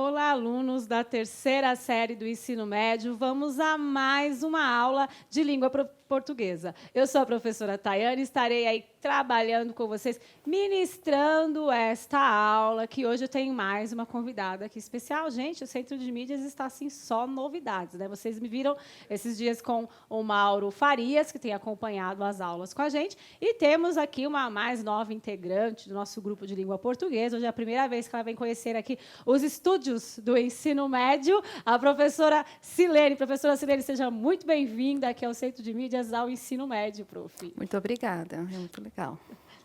Olá, alunos da terceira série do ensino médio. Vamos a mais uma aula de língua portuguesa. Eu sou a professora Tayane e estarei aí trabalhando com vocês, ministrando esta aula, que hoje eu tenho mais uma convidada aqui especial. Gente, o Centro de Mídias está, assim, só novidades, né? Vocês me viram esses dias com o Mauro Farias, que tem acompanhado as aulas com a gente, e temos aqui uma mais nova integrante do nosso grupo de língua portuguesa. Hoje é a primeira vez que ela vem conhecer aqui os estúdios do ensino médio, a professora Silene. Professora Silene, seja muito bem-vinda aqui ao Centro de Mídias, ao ensino médio, prof. Muito obrigada, é muito legal.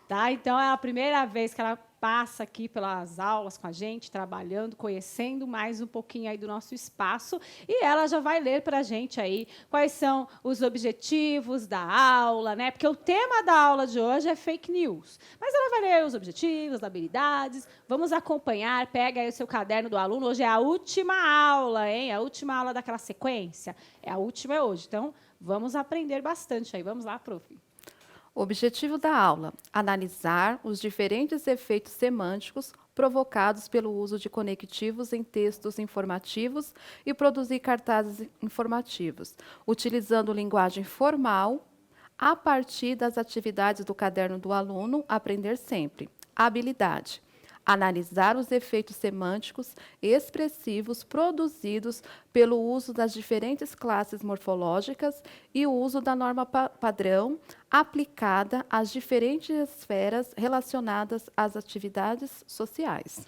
Tá? Então, é a primeira vez que ela passa aqui pelas aulas com a gente, trabalhando, conhecendo mais um pouquinho aí do nosso espaço, e ela já vai ler para a gente aí quais são os objetivos da aula, né? Porque o tema da aula de hoje é fake news. Mas ela vai ler os objetivos, as habilidades, vamos acompanhar, pega aí o seu caderno do aluno, hoje é a última aula, hein? A última aula daquela sequência, a última é hoje, então vamos aprender bastante aí, vamos lá, prof. O objetivo da aula: analisar os diferentes efeitos semânticos provocados pelo uso de conectivos em textos informativos e produzir cartazes informativos, utilizando linguagem formal a partir das atividades do caderno do aluno Aprender Sempre. Habilidade: analisar os efeitos semânticos expressivos produzidos pelo uso das diferentes classes morfológicas e o uso da norma padrão aplicada às diferentes esferas relacionadas às atividades sociais.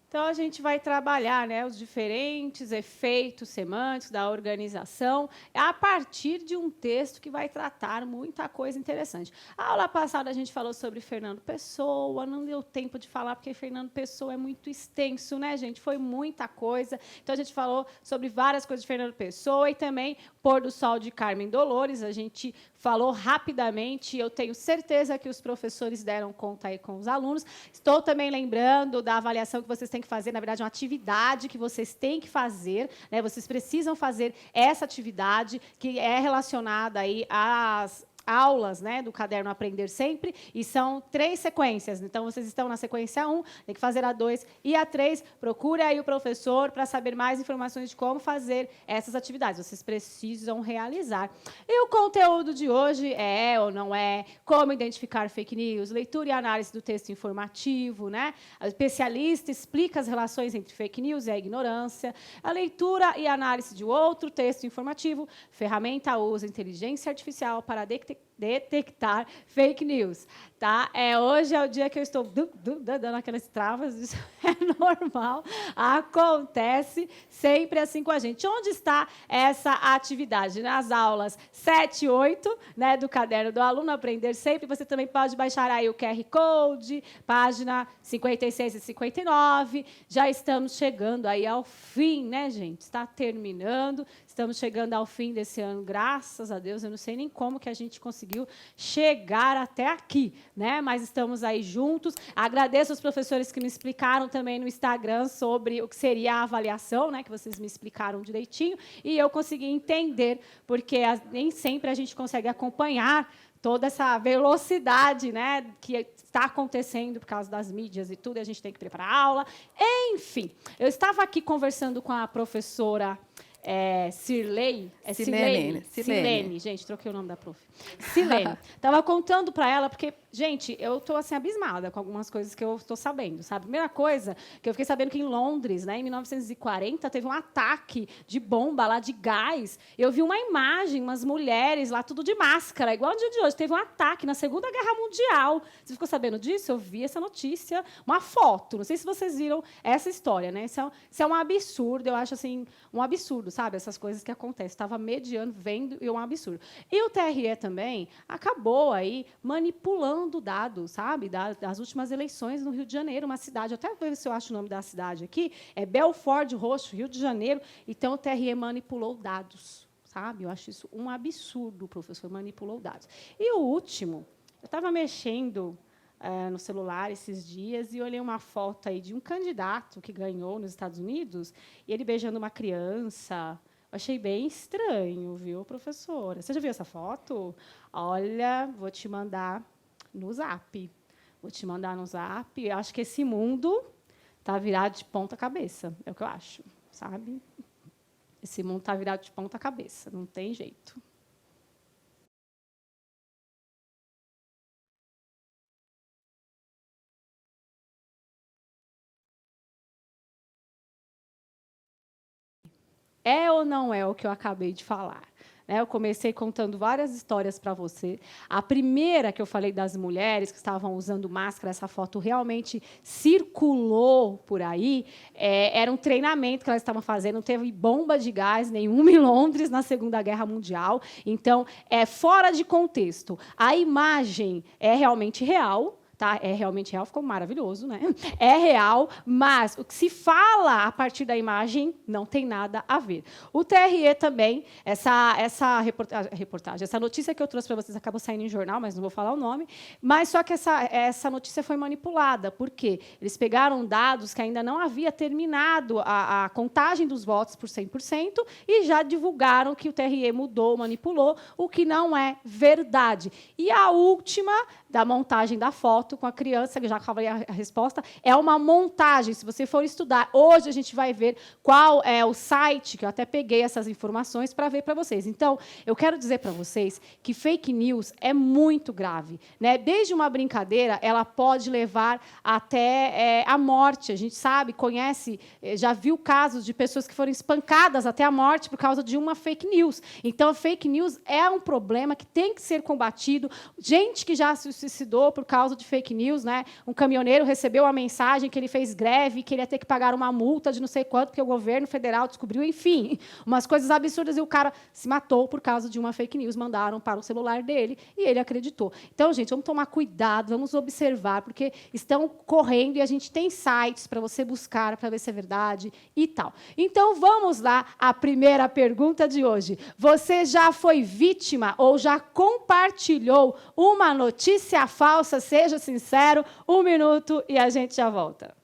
Então, a gente vai trabalhar, né, os diferentes efeitos semânticos da organização a partir de um texto que vai tratar muita coisa interessante. A aula passada a gente falou sobre Fernando Pessoa, não deu tempo de falar porque Fernando Pessoa é muito extenso, né, gente? Foi muita coisa. Então, a gente falou sobre várias coisas de Fernando Pessoa e também Pôr do Sol de Carmen Dolores. A gente falou rapidamente, eu tenho certeza que os professores deram conta aí com os alunos. Estou também lembrando da avaliação que vocês têm que fazer, na verdade, uma atividade que vocês têm que fazer, né? Vocês precisam fazer essa atividade que é relacionada aí às aulas, né, do caderno Aprender Sempre, e são 3 sequências. Então, vocês estão na sequência 1, tem que fazer a 2 e a 3. Procure aí o professor para saber mais informações de como fazer essas atividades. Vocês precisam realizar. E o conteúdo de hoje é ou não é como identificar fake news, leitura e análise do texto informativo, né? A especialista explica as relações entre fake news e a ignorância, a leitura e análise de outro texto informativo, ferramenta usa inteligência artificial para detectar fake news, tá? Hoje é o dia que eu estou dando aquelas travas, isso é normal, acontece sempre assim com a gente. Onde está essa atividade? Nas aulas 7 e 8, né, do caderno do aluno Aprender Sempre. Você também pode baixar aí o QR Code, página 56 e 59. Já estamos chegando aí ao fim, né, gente? Está terminando, estamos chegando ao fim desse ano, graças a Deus. Eu não sei nem como que a gente conseguiu chegar até aqui, né? Mas estamos aí juntos. Agradeço aos professores que me explicaram também no Instagram sobre o que seria a avaliação, né? Que vocês me explicaram direitinho e eu consegui entender, porque nem sempre a gente consegue acompanhar toda essa velocidade, né, que está acontecendo por causa das mídias e tudo, e a gente tem que preparar a aula. Enfim, eu estava aqui conversando com a professora Silene. Gente, troquei o nome da prof. Silene. Estava contando para ela, porque, gente, eu estou assim, abismada com algumas coisas que eu estou sabendo, sabe? Primeira coisa, que eu fiquei sabendo que em Londres, né, em 1940, teve um ataque de bomba lá, de gás. Eu vi uma imagem, umas mulheres lá, tudo de máscara, igual no dia de hoje. Teve um ataque na Segunda Guerra Mundial. Você ficou sabendo disso? Eu vi essa notícia, uma foto. Não sei se vocês viram essa história, né? Isso é um absurdo, eu acho assim, um absurdo, sabe? Essas coisas que acontecem. Estava mediando, vendo, e é um absurdo. E o TRE também acabou aí manipulando dados, sabe? Das últimas eleições no Rio de Janeiro, uma cidade, até ver se eu acho o nome da cidade aqui, é Belford Roxo, Rio de Janeiro. Então, o TRE manipulou dados, sabe? Eu acho isso um absurdo, o professor manipulou dados. E o último, eu estava mexendo no celular esses dias e olhei uma foto aí de um candidato que ganhou nos Estados Unidos e ele beijando uma criança. Eu achei bem estranho, viu, professora? Você já viu essa foto? Olha, vou te mandar no Zap. Vou te mandar no Zap. Eu acho que esse mundo está virado de ponta cabeça, é o que eu acho, sabe? Esse mundo está virado de ponta cabeça, não tem jeito. É ou não é o que eu acabei de falar? Eu comecei contando várias histórias para você. A primeira que eu falei das mulheres que estavam usando máscara, essa foto realmente circulou por aí. Era um treinamento que elas estavam fazendo, não teve bomba de gás nenhuma em Londres na Segunda Guerra Mundial. Então, é fora de contexto. A imagem é realmente real. Tá? É realmente real, ficou maravilhoso, né? É real, mas o que se fala a partir da imagem não tem nada a ver. O TRE também, essa reportagem, essa notícia que eu trouxe para vocês acabou saindo em jornal, mas não vou falar o nome, mas só que essa notícia foi manipulada. Por quê? Eles pegaram dados que ainda não havia terminado a contagem dos votos por 100% e já divulgaram que o TRE mudou, manipulou, o que não é verdade. E a última da montagem da foto com a criança, que já acabei a resposta, é uma montagem. Se você for estudar, hoje a gente vai ver qual é o site, que eu até peguei essas informações para ver para vocês. Então, eu quero dizer para vocês que fake news é muito grave, né? Desde uma brincadeira, ela pode levar até a morte. A gente sabe, conhece, já viu casos de pessoas que foram espancadas até a morte por causa de uma fake news. Então, a fake news é um problema que tem que ser combatido. Gente que já se suicidou por causa de fake news, né? Um caminhoneiro recebeu uma mensagem que ele fez greve, que ele ia ter que pagar uma multa de não sei quanto, porque o governo federal descobriu, enfim, umas coisas absurdas, e o cara se matou por causa de uma fake news, mandaram para o celular dele, e ele acreditou. Então, gente, vamos tomar cuidado, vamos observar, porque estão correndo, e a gente tem sites para você buscar, para ver se é verdade e tal. Então, vamos lá, a primeira pergunta de hoje. Você já foi vítima ou já compartilhou uma notícia falsa? Seja sincero, 1 minuto e a gente já volta.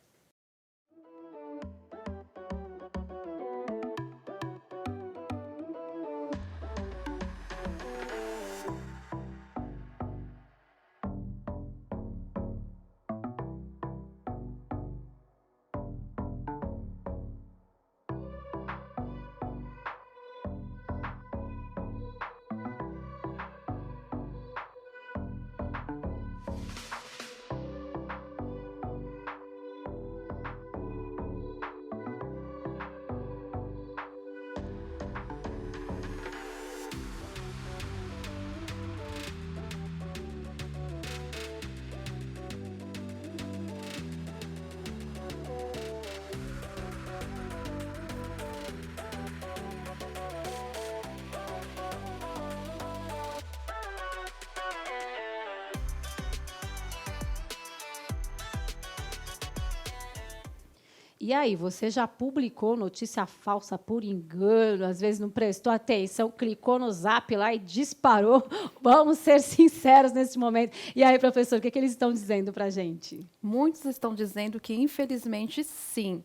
E aí, você já publicou notícia falsa por engano, às vezes não prestou atenção, clicou no Zap lá e disparou? Vamos ser sinceros nesse momento. E aí, professor, o que eles estão dizendo para a gente? Muitos estão dizendo que, infelizmente, sim.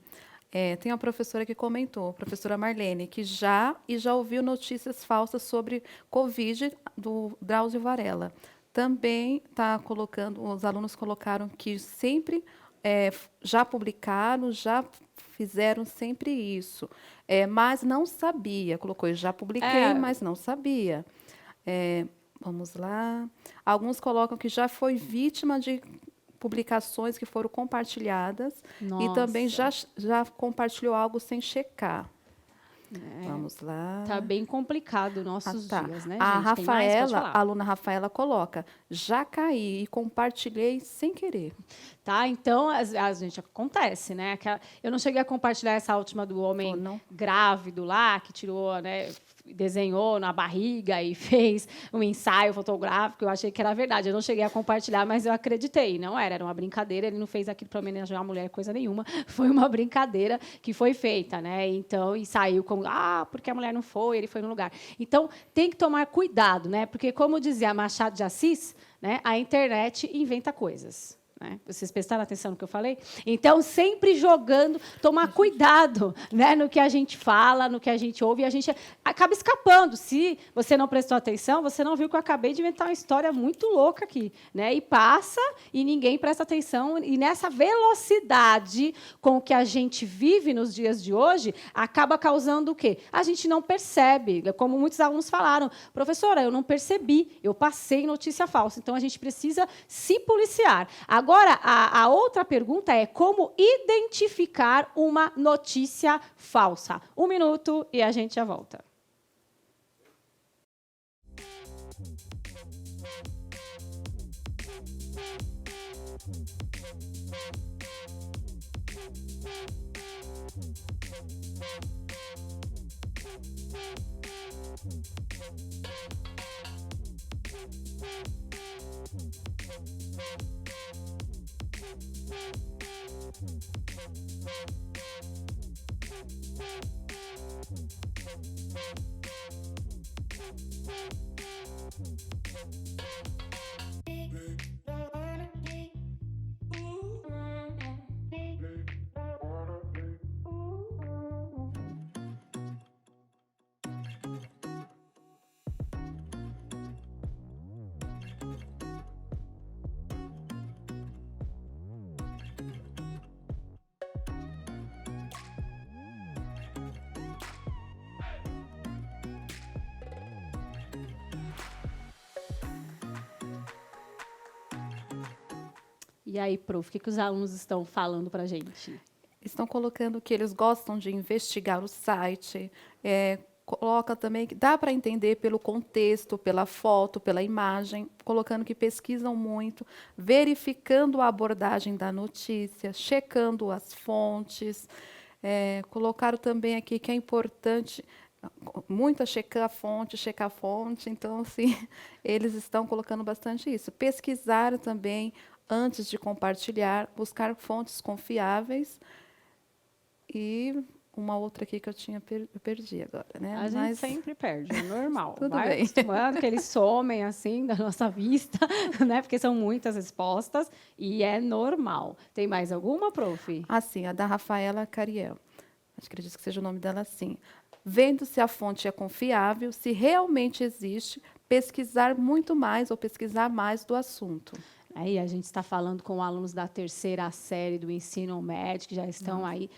Tem uma professora que comentou, a professora Marlene, que já ouviu notícias falsas sobre Covid do Drauzio Varela. Também está colocando, os alunos colocaram que sempre já publicaram, já fizeram sempre isso, mas não sabia. Colocou, eu já publiquei, mas não sabia. Vamos lá. Alguns colocam que já foi vítima de publicações que foram compartilhadas. Nossa. E também já compartilhou algo sem checar. Vamos lá. Está bem complicado nossos dias, né, gente? A Rafaela, a aluna Rafaela coloca, já caí e compartilhei sem querer. Tá, então, a gente acontece, né? Eu não cheguei a compartilhar essa última do homem grávido lá, que tirou, né, desenhou na barriga e fez um ensaio fotográfico. Eu achei que era verdade. Eu não cheguei a compartilhar, mas eu acreditei. Não era uma brincadeira. Ele não fez aquilo para homenagear a mulher, coisa nenhuma. Foi uma brincadeira que foi feita, né? Então, e saiu como, porque a mulher não foi, ele foi no lugar. Então, tem que tomar cuidado, né? Porque, como dizia Machado de Assis, né, a internet inventa coisas. né? Vocês prestaram atenção no que eu falei? Então, sempre jogando, tomar cuidado, né, no que a gente fala, no que a gente ouve, e a gente acaba escapando. Se você não prestou atenção, você não viu que eu acabei de inventar uma história muito louca aqui, né? E passa, e ninguém presta atenção, e nessa velocidade com que a gente vive nos dias de hoje, acaba causando o quê? A gente não percebe, como muitos alunos falaram, professora, eu não percebi, eu passei notícia falsa. Então, a gente precisa se policiar. Agora, a outra pergunta é como identificar uma notícia falsa. 1 minuto e a gente já volta. E aí, prof, o que os alunos estão falando para a gente? Estão colocando que eles gostam de investigar o site, coloca também que dá para entender pelo contexto, pela foto, pela imagem, colocando que pesquisam muito, verificando a abordagem da notícia, checando as fontes. Colocaram também aqui que é importante muito checar a fonte, então, assim, eles estão colocando bastante isso. Pesquisar também, antes de compartilhar, buscar fontes confiáveis. E uma outra aqui que eu perdi agora, né? A gente sempre perde, é normal. Tudo Vai bem. acostumando que eles somem assim da nossa vista, né? Porque são muitas respostas e é normal. Tem mais alguma, prof? Sim, a da Rafaela Cariel. Acredito que seja o nome dela assim. Vendo se a fonte é confiável, se realmente existe, pesquisar muito mais ou pesquisar mais do assunto. Aí a gente está falando com alunos da 3ª série do ensino médio, que já estão aí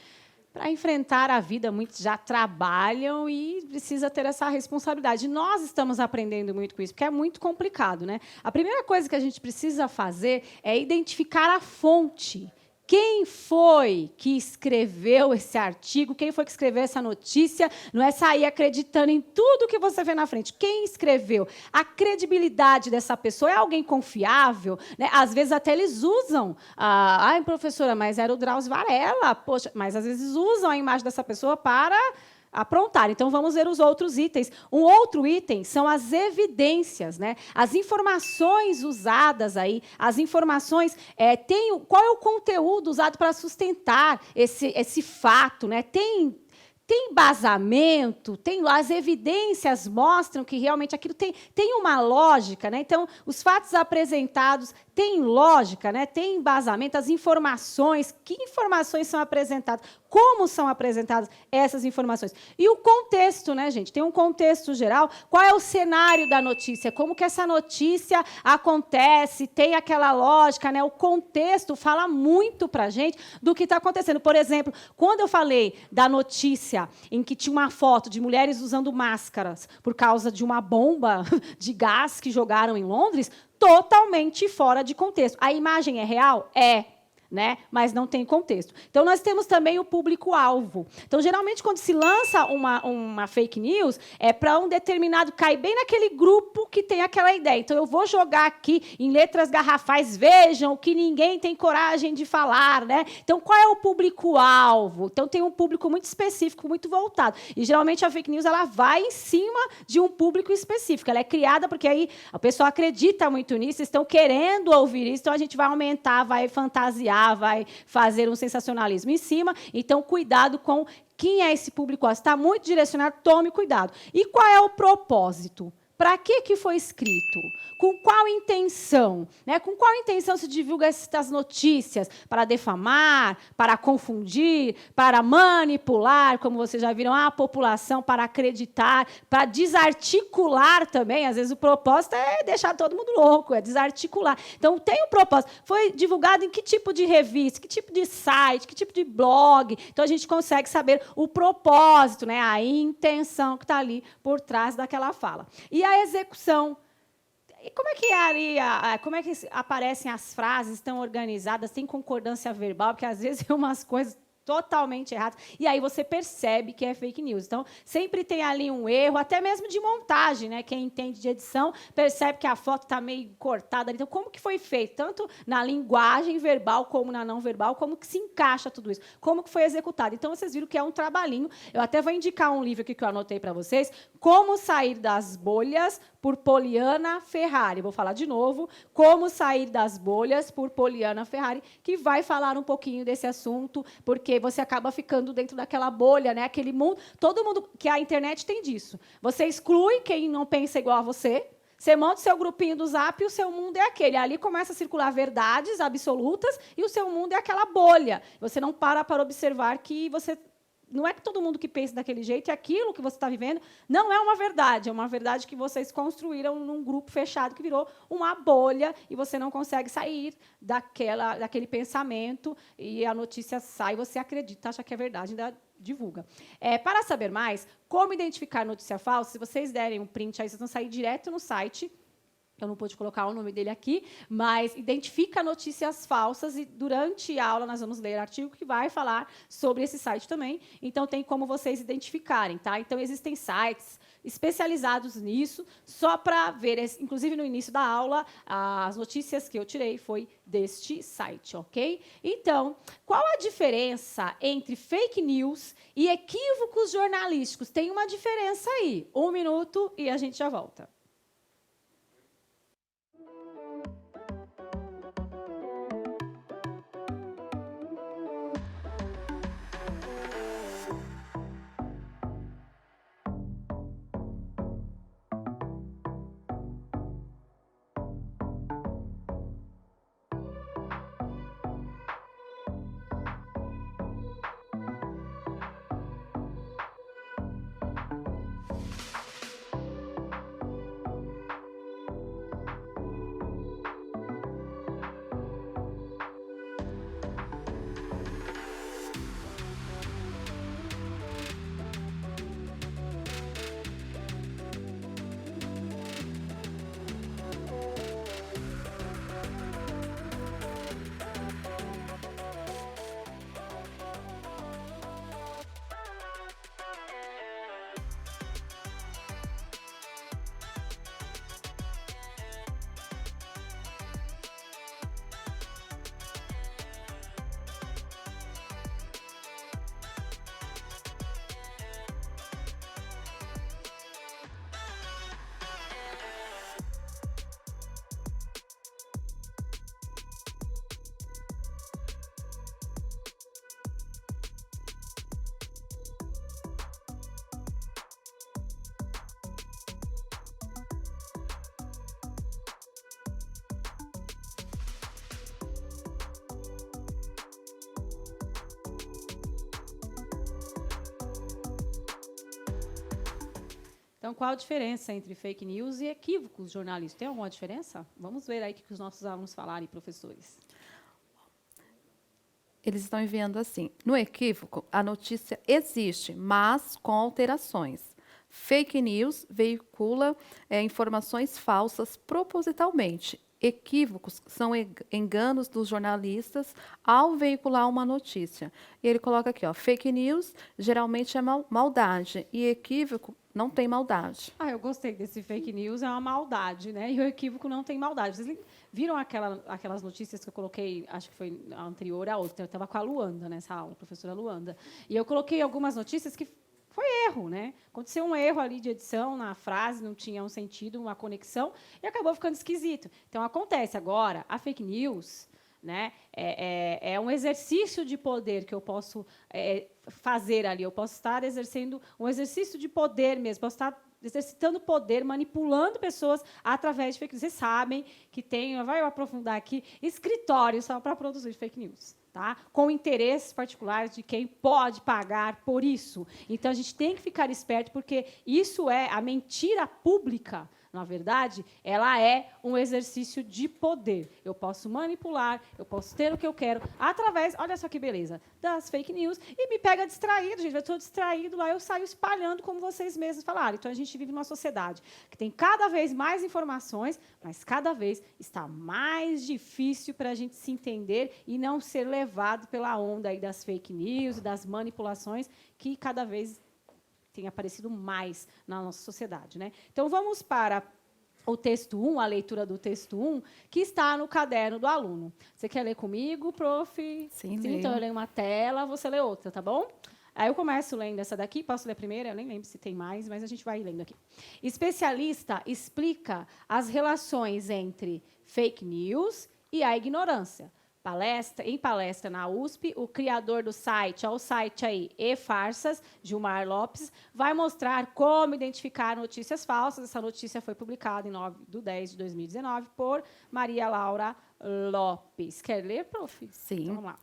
para enfrentar a vida, muitos já trabalham e precisa ter essa responsabilidade. Nós estamos aprendendo muito com isso, porque é muito complicado, né? A primeira coisa que a gente precisa fazer é identificar a fonte. Quem foi que escreveu esse artigo? Quem foi que escreveu essa notícia? Não é sair acreditando em tudo que você vê na frente. Quem escreveu? A credibilidade dessa pessoa é alguém confiável? Né? Às vezes até eles usam. Ai, professora, mas era o Drauzio Varela. Poxa, mas às vezes usam a imagem dessa pessoa para aprontar. Então, vamos ver os outros itens. Um outro item são as evidências, né? As informações usadas aí, as informações, qual é o conteúdo usado para sustentar esse fato, né? Tem embasamento, as evidências mostram que realmente aquilo tem uma lógica, né? Então, os fatos apresentados têm lógica, né? Tem embasamento, as informações, que informações são apresentadas, como são apresentadas essas informações. E o contexto, né, gente? Tem um contexto geral. Qual é o cenário da notícia? Como que essa notícia acontece? Tem aquela lógica, né? O contexto fala muito para a gente do que está acontecendo. Por exemplo, quando eu falei da notícia em que tinha uma foto de mulheres usando máscaras por causa de uma bomba de gás que jogaram em Londres, totalmente fora de contexto. A imagem é real? É. Né? Mas não tem contexto. Então, nós temos também o público-alvo. Então, geralmente, quando se lança uma fake news, é para um determinado... Cai bem naquele grupo que tem aquela ideia. Então, eu vou jogar aqui em letras garrafais, vejam o que ninguém tem coragem de falar. Né? Então, qual é o público-alvo? Então, tem um público muito específico, muito voltado. E, geralmente, a fake news ela vai em cima de um público específico. Ela é criada porque aí a pessoa acredita muito nisso, estão querendo ouvir isso, então a gente vai aumentar, vai fantasiar, vai fazer um sensacionalismo em cima. Então, cuidado com quem é esse público. Está muito direcionado, tome cuidado. E qual é o propósito? Para que foi escrito? Com qual intenção? Né? Com qual intenção se divulga estas notícias? Para defamar, para confundir, para manipular, como vocês já viram, a população, para acreditar, para desarticular também. Às vezes o propósito é deixar todo mundo louco, é desarticular. Então, tem um propósito. Foi divulgado em que tipo de revista, que tipo de site, que tipo de blog? Então, a gente consegue saber o propósito, né? A intenção que está ali por trás daquela fala. E a execução. E como é que é ali, como é que aparecem as frases, estão organizadas, tem concordância verbal, porque às vezes é umas coisas totalmente erradas, e aí você percebe que é fake news. Então, sempre tem ali um erro, até mesmo de montagem, né? Quem entende de edição percebe que a foto está meio cortada. Então, como que foi feito? Tanto na linguagem verbal como na não verbal, como que se encaixa tudo isso? Como que foi executado? Então, vocês viram que é um trabalhinho. Eu até vou indicar um livro aqui que eu anotei para vocês, Como Sair das Bolhas, por Poliana Ferrari. Vou falar de novo, Como Sair das Bolhas, por Poliana Ferrari, que vai falar um pouquinho desse assunto, porque você acaba ficando dentro daquela bolha, né? Aquele mundo, todo mundo, que a internet tem disso. Você exclui quem não pensa igual a você, você monta o seu grupinho do Zap e o seu mundo é aquele. Ali começa a circular verdades absolutas e o seu mundo é aquela bolha. Você não para observar que você... Não é que todo mundo que pensa daquele jeito, e aquilo que você está vivendo não é uma verdade que vocês construíram num grupo fechado que virou uma bolha e você não consegue sair daquele pensamento e a notícia sai, você acredita, acha que é verdade, ainda divulga. Para saber mais, como identificar notícia falsa, se vocês derem um print aí, vocês vão sair direto no site. Eu não pude colocar o nome dele aqui, mas identifica notícias falsas e, durante a aula, nós vamos ler artigo que vai falar sobre esse site também. Então, tem como vocês identificarem. Tá? Então, existem sites especializados nisso, só para ver, inclusive, no início da aula, as notícias que eu tirei foi deste site, ok? Então, qual a diferença entre fake news e equívocos jornalísticos? Tem uma diferença aí. 1 minuto e a gente já volta. Então, qual a diferença entre fake news e equívocos jornalísticos? Tem alguma diferença? Vamos ver aí o que os nossos alunos falarem, professores. Eles estão enviando assim. No equívoco, a notícia existe, mas com alterações. Fake news veicula informações falsas propositalmente. Equívocos são enganos dos jornalistas ao veicular uma notícia. E ele coloca aqui, ó, fake news geralmente é maldade e equívoco não tem maldade. Eu gostei desse fake news, é uma maldade, né? E o equívoco não tem maldade. Vocês viram aquelas notícias que eu coloquei, acho que foi a anterior à outra, eu estava com a Luanda nessa aula, a professora Luanda, e eu coloquei algumas notícias que foi erro, né? Aconteceu um erro ali de edição na frase, não tinha um sentido, uma conexão, e acabou ficando esquisito. Então, acontece agora, a fake news, né? É um exercício de poder que eu posso fazer ali. Eu posso estar exercendo um exercício de poder mesmo, posso estar exercitando poder, manipulando pessoas através de fake news. Vocês sabem que tem, vai eu aprofundar aqui, escritórios só para produzir fake news. Tá? Com interesses particulares de quem pode pagar por isso. Então, a gente tem que ficar esperto, porque isso é a mentira pública. Na verdade, ela é um exercício de poder. Eu posso manipular, eu posso ter o que eu quero através, olha só que beleza, das fake news, e me pega distraído, gente. Eu estou distraído lá, eu saio espalhando, como vocês mesmos falaram. Então, a gente vive numa sociedade que tem cada vez mais informações, mas cada vez está mais difícil para a gente se entender e não ser levado pela onda aí das fake news, das manipulações, que cada vez tem aparecido mais na nossa sociedade, né? Então, vamos para o texto 1, a leitura do texto 1, que está no caderno do aluno. Você quer ler comigo, prof? Sim, Então, eu leio uma tela, você lê outra, tá bom? Aí eu começo lendo essa daqui, posso ler a primeira? Eu nem lembro se tem mais, mas a gente vai lendo aqui. Especialista explica as relações entre fake news e a ignorância. Em palestra na USP, o criador do site, o site aí, E-Farsas, Gilmar Lopes, vai mostrar como identificar notícias falsas. Essa notícia foi publicada em 9/10/2019 por Maria Laura Lopes. Quer ler, prof? Sim. Então, vamos lá.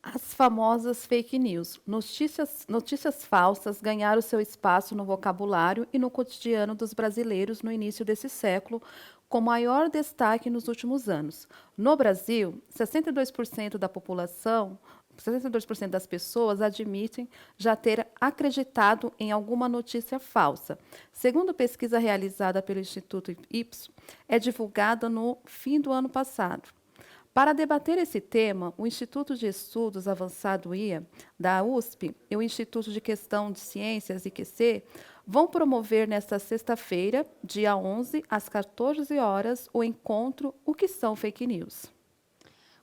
As famosas fake news. Notícias falsas ganharam seu espaço no vocabulário e no cotidiano dos brasileiros no início desse século, com maior destaque nos últimos anos. No Brasil, 62% da população, 62% das pessoas admitem já ter acreditado em alguma notícia falsa. Segundo pesquisa realizada pelo Instituto Ipsos, é divulgada no fim do ano passado. Para debater esse tema, o Instituto de Estudos Avançado IA, da USP, e o Instituto de Questão de Ciências, IQC, vão promover nesta sexta-feira, dia 11, às 14 horas, o encontro O que são fake news.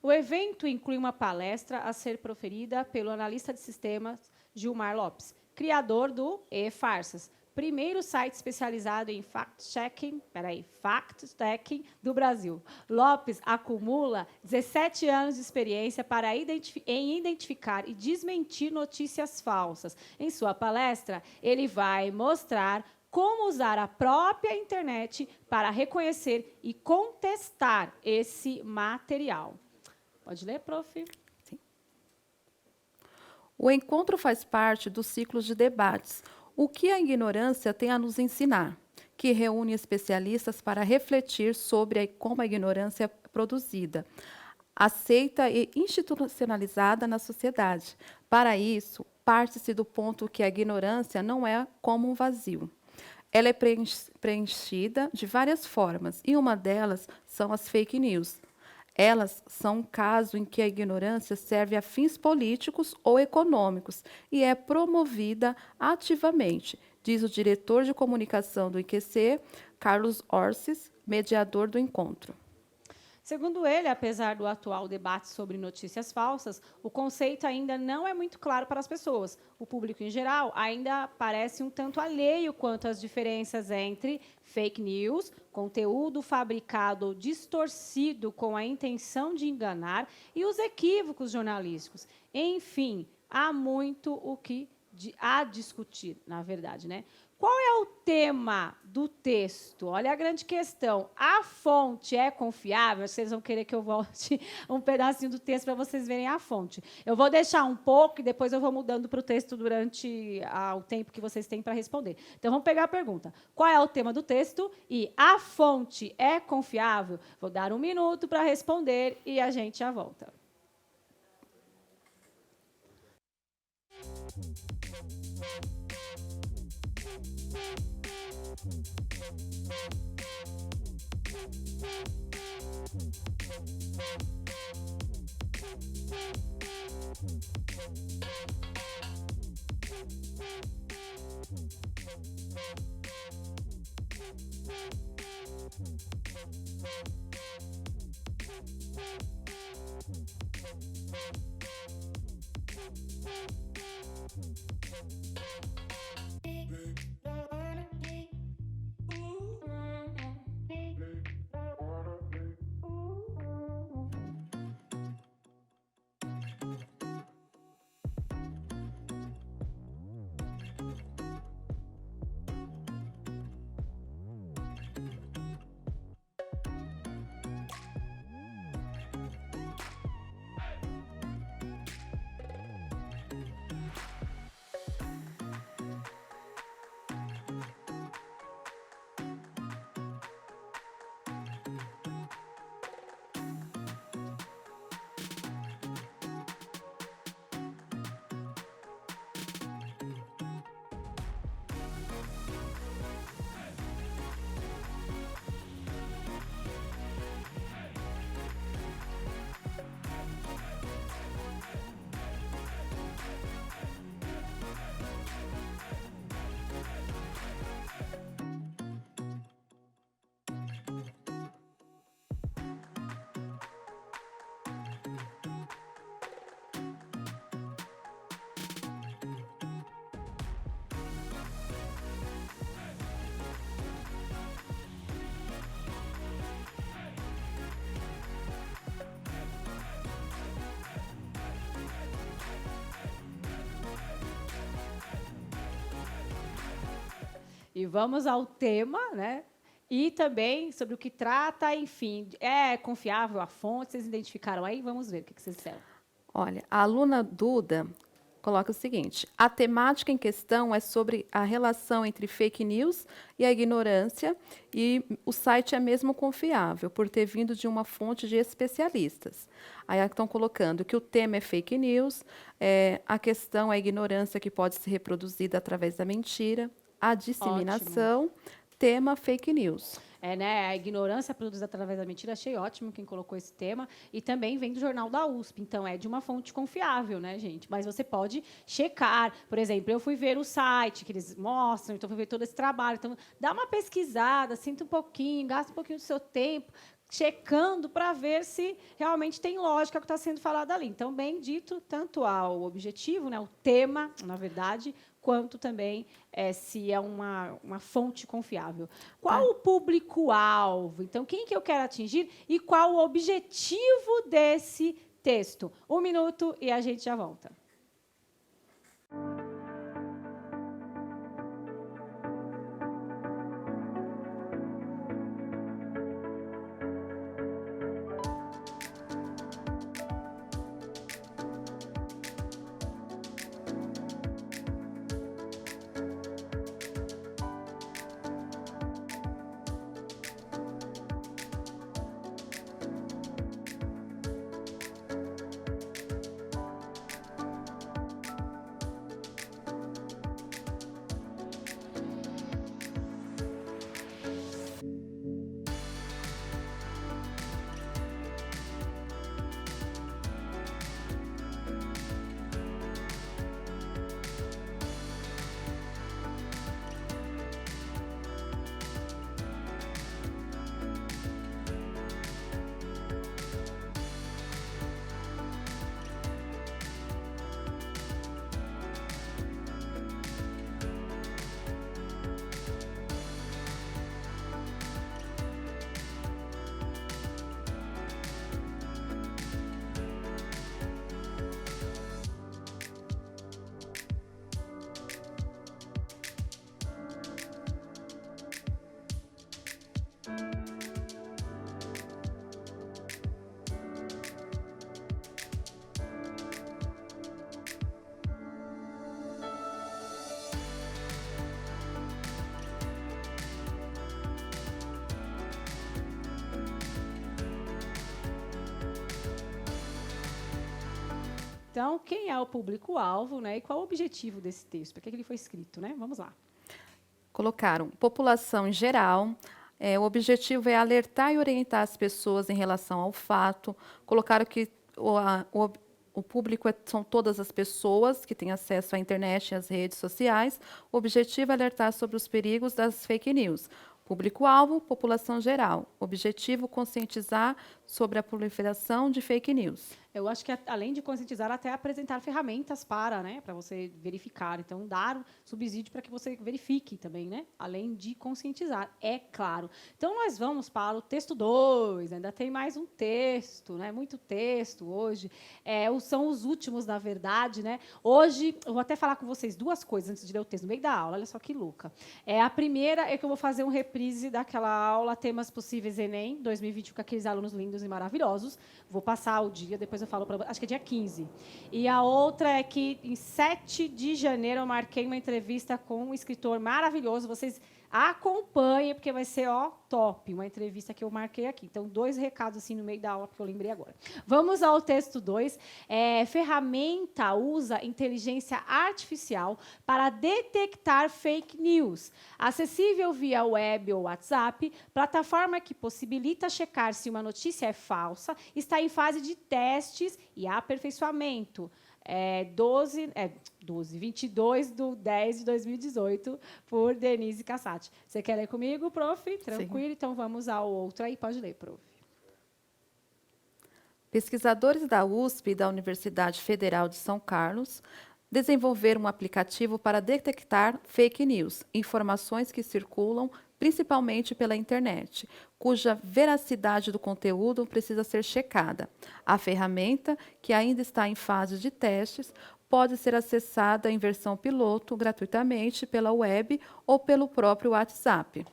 O evento inclui uma palestra a ser proferida pelo analista de sistemas Gilmar Lopes, criador do E-Farsas, primeiro site especializado em fact-checking do Brasil. Lopes acumula 17 anos de experiência em identificar e desmentir notícias falsas. Em sua palestra, ele vai mostrar como usar a própria internet para reconhecer e contestar esse material. Pode ler, prof? Sim. O encontro faz parte dos ciclos de debates O que a ignorância tem a nos ensinar, que reúne especialistas para refletir sobre como a ignorância é produzida, aceita e institucionalizada na sociedade. Para isso, parte-se do ponto que a ignorância não é como um vazio. Ela é preenchida de várias formas, e uma delas são as fake news. Elas são um caso em que a ignorância serve a fins políticos ou econômicos e é promovida ativamente, diz o diretor de comunicação do IQC, Carlos Orsis, mediador do encontro. Segundo ele, apesar do atual debate sobre notícias falsas, o conceito ainda não é muito claro para as pessoas. O público, em geral, ainda parece um tanto alheio quanto às diferenças entre fake news, conteúdo fabricado ou distorcido com a intenção de enganar, e os equívocos jornalísticos. Enfim, há muito o que a discutir, na verdade, né? Qual é o tema do texto? Olha a grande questão. A fonte é confiável? Vocês vão querer que eu volte um pedacinho do texto para vocês verem a fonte. Eu vou deixar um pouco e depois eu vou mudando para o texto durante o tempo que vocês têm para responder. Então, vamos pegar a pergunta. Qual é o tema do texto? E a fonte é confiável? Vou dar 1 minuto para responder e a gente já volta. E vamos ao tema, né? E também sobre o que trata, enfim, é confiável a fonte? Vocês identificaram aí? Vamos ver o que vocês disseram. Olha, a aluna Duda coloca o seguinte: a temática em questão é sobre a relação entre fake news e a ignorância, e o site é mesmo confiável, por ter vindo de uma fonte de especialistas. Aí estão colocando que o tema é fake news, a questão é a ignorância que pode ser reproduzida através da mentira, a Ótimo. disseminação, tema fake news. É, né? A ignorância produzida através da mentira. Achei ótimo quem colocou esse tema. E também vem do jornal da USP. Então, é de uma fonte confiável, né, gente? Mas você pode checar. Por exemplo, eu fui ver o site que eles mostram, então fui ver todo esse trabalho. Então, dá uma pesquisada, sinta um pouquinho, gasta um pouquinho do seu tempo checando para ver se realmente tem lógica o que está sendo falado ali. Então, bem dito, tanto ao objetivo, né, o tema, na verdade, quanto também se é uma fonte confiável. Qual Ah, o público-alvo? Então, quem que eu quero atingir e qual o objetivo desse texto? 1 minuto e a gente já volta. Então, quem é o público-alvo, né? E qual o objetivo desse texto? Para que ele foi escrito, né? Vamos lá. colocaram população em geral. O objetivo é alertar e orientar as pessoas em relação ao fato. Colocaram que o público são todas as pessoas que têm acesso à internet e às redes sociais. O objetivo é alertar sobre os perigos das fake news. Público-alvo, população geral. Objetivo, conscientizar sobre a proliferação de fake news. Eu acho que, além de conscientizar, até apresentar ferramentas para, né, para você verificar. Então, dar um subsídio para que você verifique também, né, além de conscientizar, é claro. Então, nós vamos para o texto 2. Ainda tem mais um texto, né, muito texto hoje. São os últimos, na verdade, né. Hoje, eu vou até falar com vocês duas coisas antes de ler o texto, no meio da aula. Olha só que louca. A primeira é que eu vou fazer um reprise daquela aula Temas Possíveis Enem 2021 com aqueles alunos lindos e maravilhosos. Vou passar o dia, depois eu falo para você, acho que é dia 15. E a outra é que, em 7 de janeiro, eu marquei uma entrevista com um escritor maravilhoso. Vocês acompanhem, porque vai ser, top, uma entrevista que eu marquei aqui. Então, 2 recados assim no meio da aula, porque eu lembrei agora. Vamos ao texto 2. Ferramenta usa inteligência artificial para detectar fake news. Acessível via web ou WhatsApp, plataforma que possibilita checar se uma notícia é falsa, está em fase de testes e aperfeiçoamento. 22/10/2018, por Denise Cassati. Você quer ler comigo, prof? Tranquilo? Sim. Então, vamos ao outro aí. Pode ler, prof. Pesquisadores da USP e da Universidade Federal de São Carlos desenvolveram um aplicativo para detectar fake news, informações que circulam principalmente pela internet, cuja veracidade do conteúdo precisa ser checada. A ferramenta, que ainda está em fase de testes, pode ser acessada em versão piloto gratuitamente pela web ou pelo próprio WhatsApp.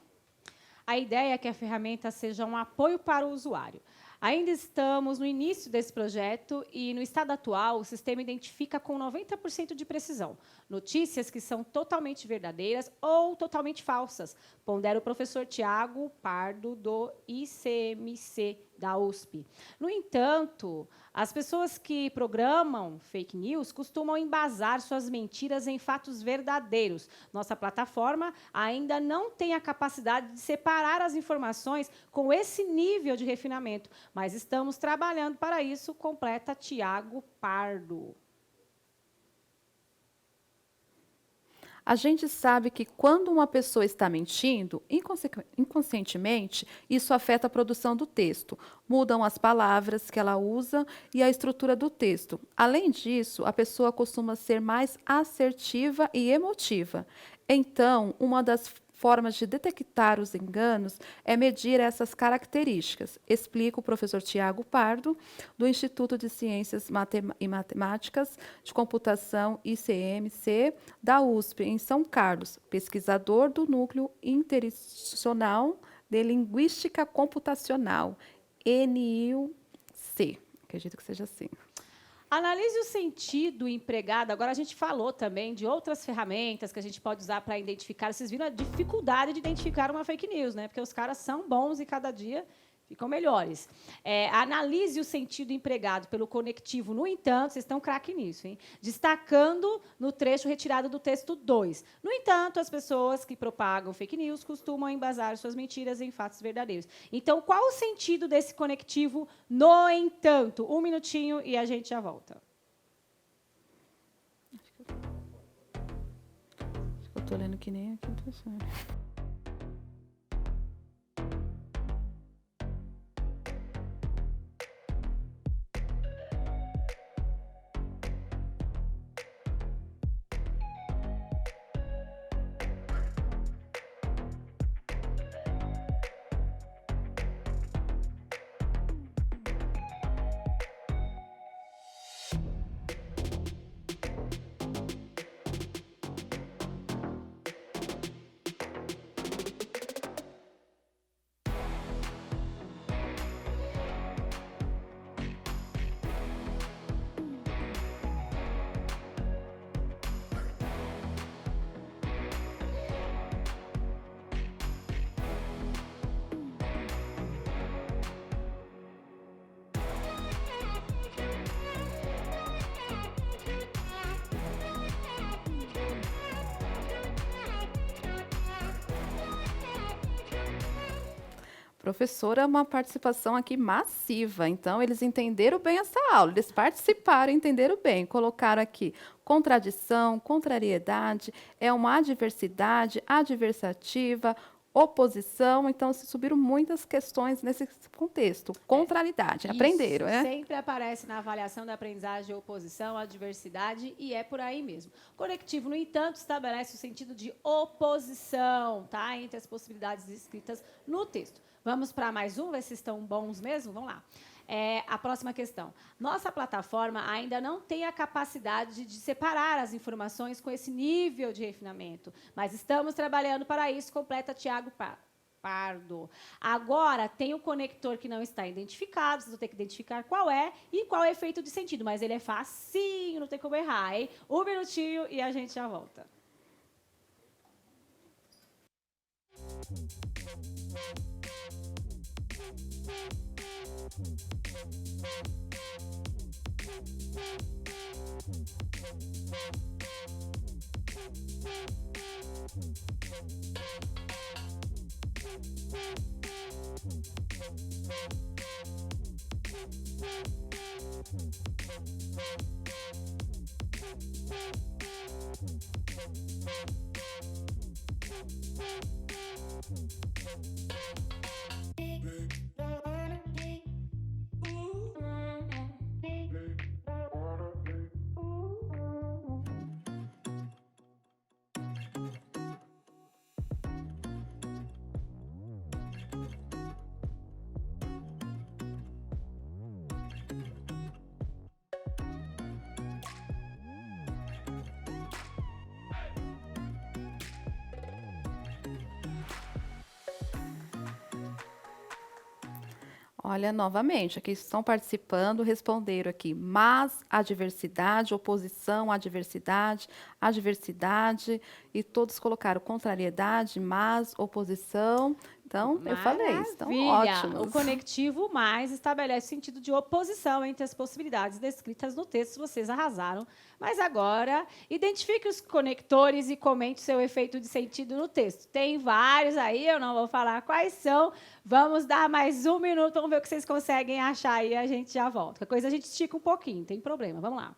A ideia é que a ferramenta seja um apoio para o usuário. Ainda estamos no início desse projeto e, no estado atual, o sistema identifica com 90% de precisão notícias que são totalmente verdadeiras ou totalmente falsas, pondera o professor Tiago Pardo, do ICMC da USP. No entanto, as pessoas que programam fake news costumam embasar suas mentiras em fatos verdadeiros. Nossa plataforma ainda não tem a capacidade de separar as informações com esse nível de refinamento, mas estamos trabalhando para isso, completa Tiago Pardo. A gente sabe que quando uma pessoa está mentindo, inconscientemente, isso afeta a produção do texto. Mudam as palavras que ela usa e a estrutura do texto. Além disso, a pessoa costuma ser mais assertiva e emotiva. Então, uma das formas de detectar os enganos é medir essas características, explica o professor Tiago Pardo, do Instituto de Ciências e Matemáticas de Computação ICMC, da USP, em São Carlos, pesquisador do Núcleo Interinstitucional de Linguística Computacional, NIUC. Acredito que seja assim. Analise o sentido empregado. Agora, a gente falou também de outras ferramentas que a gente pode usar para identificar. Vocês viram a dificuldade de identificar uma fake news, né? Porque os caras são bons e cada dia ficam melhores. Analise o sentido empregado pelo conectivo. No entanto, vocês estão craque nisso, hein? Destacando no trecho retirado do texto 2. No entanto, as pessoas que propagam fake news costumam embasar suas mentiras em fatos verdadeiros. Então, qual o sentido desse conectivo? No entanto, um minutinho e a gente já volta. Acho que eu estou lendo que nem a quinta série. Professora, uma participação aqui massiva. Então, eles entenderam bem essa aula, eles participaram, entenderam bem. Colocaram aqui contradição, contrariedade, é uma adversidade, adversativa, oposição. Então, se subiram muitas questões nesse contexto. Contrariedade, aprenderam, né? Sempre aparece na avaliação da aprendizagem oposição, adversidade, e é por aí mesmo. Conectivo, no entanto, estabelece o sentido de oposição, tá? Entre as possibilidades escritas no texto. Vamos para mais um, ver se estão bons mesmo? Vamos lá. A próxima questão. Nossa plataforma ainda não tem a capacidade de separar as informações com esse nível de refinamento, mas estamos trabalhando para isso, completa Tiago Pardo. Agora, tem o conector que não está identificado, vocês vão ter que identificar qual é e qual é o efeito de sentido, mas ele é facinho, não tem como errar, hein? Um minutinho e a gente já volta. Olha, novamente, aqui estão participando, responderam aqui, mas a diversidade, oposição à diversidade, adversidade, e todos colocaram contrariedade, mas, oposição. Então, eu falei, estão Maravilha! O ótimos. conectivo mais estabelece o sentido de oposição entre as possibilidades descritas no texto. Vocês arrasaram. Mas agora, identifique os conectores e comente seu efeito de sentido no texto. Tem vários aí, eu não vou falar quais são. Vamos dar mais um minuto, vamos ver o que vocês conseguem achar aí, a gente já volta. Qualquer coisa a gente estica um pouquinho, não tem problema. Vamos lá.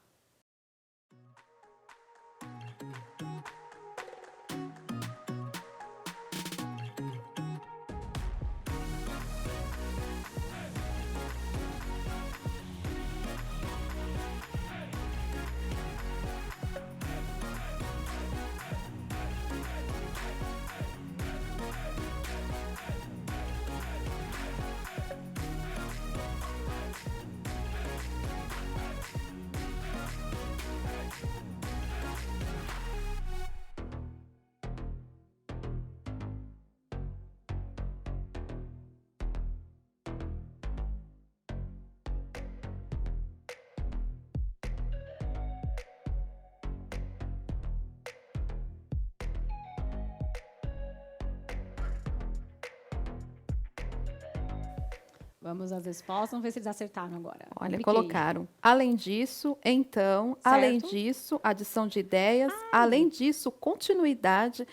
Vamos às respostas, vamos ver se eles acertaram agora. Olha, Cliquei. colocaram. Além disso, então, além Certo. disso, adição de ideias, além disso, continuidade,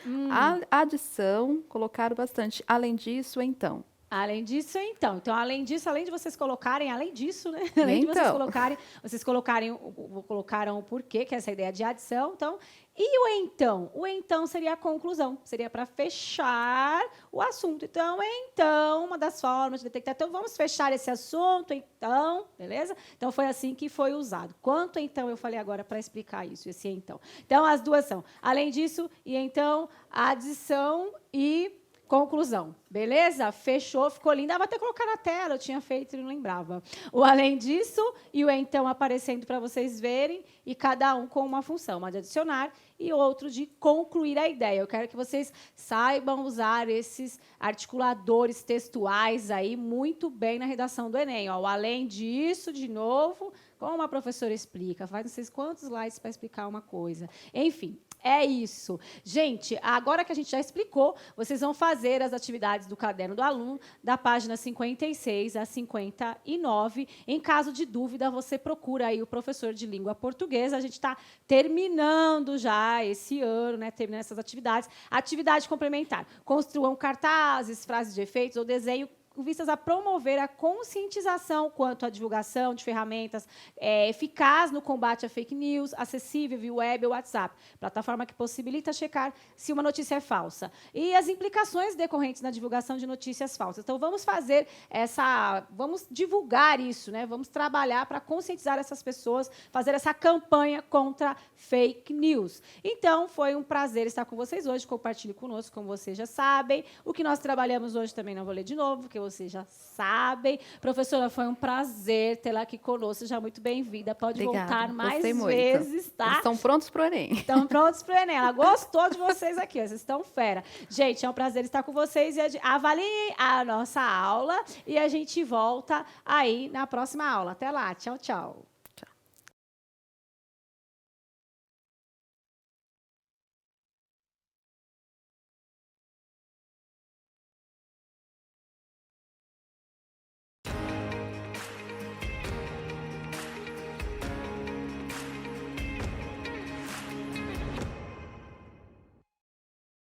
adição, colocaram bastante. Além disso, então. Além disso, então. Então, além disso, além de vocês colocarem, além disso, né? Além de Então. vocês colocarem, colocaram o porquê, que é essa ideia de adição. Então, e o então? O então seria a conclusão, seria para fechar o assunto. Então, uma das formas de detectar. Então, vamos fechar esse assunto, então, beleza? Então, foi assim que foi usado. Quanto então eu falei agora para explicar isso, esse então? Então, as duas são, além disso, e então, adição e conclusão, beleza? Fechou, ficou lindo. Vou até colocar na tela, eu tinha feito e não lembrava. O além disso e o então aparecendo para vocês verem, e cada um com uma função, uma de adicionar e outro de concluir a ideia. Eu quero que vocês saibam usar esses articuladores textuais aí muito bem na redação do Enem. Ó, o além disso, de novo, como a professora explica, faz não sei quantos slides para explicar uma coisa. Enfim, é isso. Gente, agora que a gente já explicou, vocês vão fazer as atividades do caderno do aluno, da página 56 a 59. Em caso de dúvida, você procura aí o professor de língua portuguesa. A gente está terminando já esse ano, né? Terminando essas atividades. Atividade complementar. Construam cartazes, frases de efeitos ou desenho com vistas a promover a conscientização quanto à divulgação de ferramentas eficaz no combate à fake news, acessível via web ou WhatsApp, plataforma que possibilita checar se uma notícia é falsa, e as implicações decorrentes na divulgação de notícias falsas. Então, vamos divulgar isso, né? Vamos trabalhar para conscientizar essas pessoas, fazer essa campanha contra fake news. Então, foi um prazer estar com vocês hoje, compartilhe conosco, como vocês já sabem. O que nós trabalhamos hoje também não vou ler de novo, porque vocês já sabem. Professora, foi um prazer tê-la aqui conosco. Seja muito bem-vinda. Pode Obrigada, voltar mais gostei muito. vezes, tá? Eles estão prontos para o Enem. Estão prontos para o Enem. Ela gostou de vocês aqui. Vocês estão fera. Gente, é um prazer estar com vocês. E avaliem a nossa aula. E a gente volta aí na próxima aula. Até lá. Tchau, tchau.